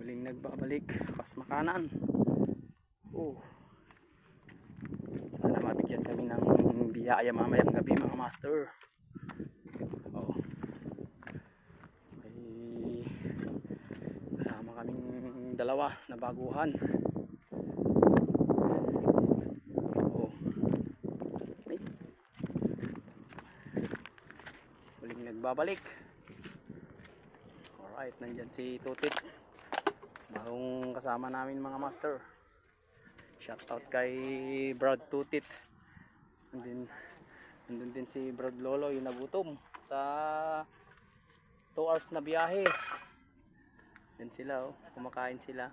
Muling nagbabalik pas makanan. Sana mabigyan kami ng biyaya mamayang gabi mga master. May kasama kaming dalawa na baguhan. Muling nagbabalik. Alright, nandyan si Tutit. Bagong kasama namin mga master. Shoutout kay Brad Tutit. Nandun din si Brad Lolo yung nagutom sa 2 hours na biyahe. Yan sila kumakain sila.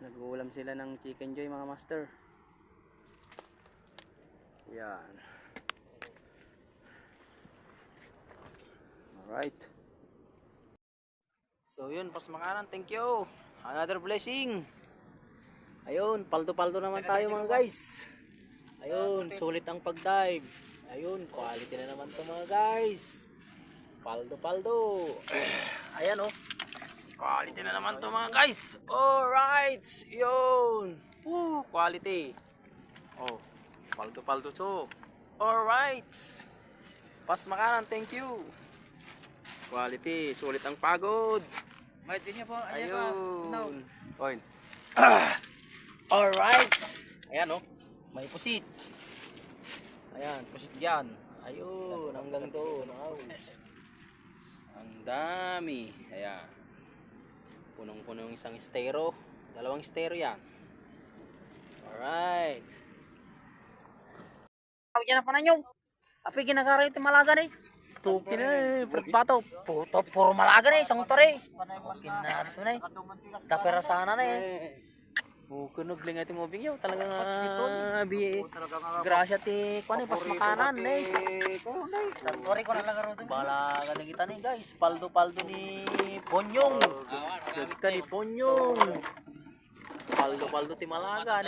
Nag-uulam sila ng chicken joy mga master. Yan. Alright. So yun, pas makanan, thank you. Another blessing. Ayun, paldo-paldo naman tayo mga guys. Ayun, sulit ang pag-dive. Ayun, quality na naman to mga guys. Paldo-paldo. Ayan quality na naman to mga guys. Alright, yun. Quality. Paldo-paldo to. Alright. Pas makanan, thank you. Quality, sulit ang pagod. Mait din niya po. Ayun. Oin. Alright. Ayan may pusit. Ayan, pusit dyan. Ayun, hanggang doon. Ang dami. Ayan. Punong-punong isang estero. 2 estero yan. Alright. Tawag dyan na pa na nyo. Api ginagara ito malaga na Tukin na bato. Puto, puro malaga na isang tore. Kinarso na Tapera sana na Kunog lang ito ngobing yun. Talagang grasya ti pas makanan Sartori ko na lang aro doon. Bala ka na kita guys. Paldo-paldo ni Ponyong. Dagka ni Ponyong. Paldo-paldo ti malaga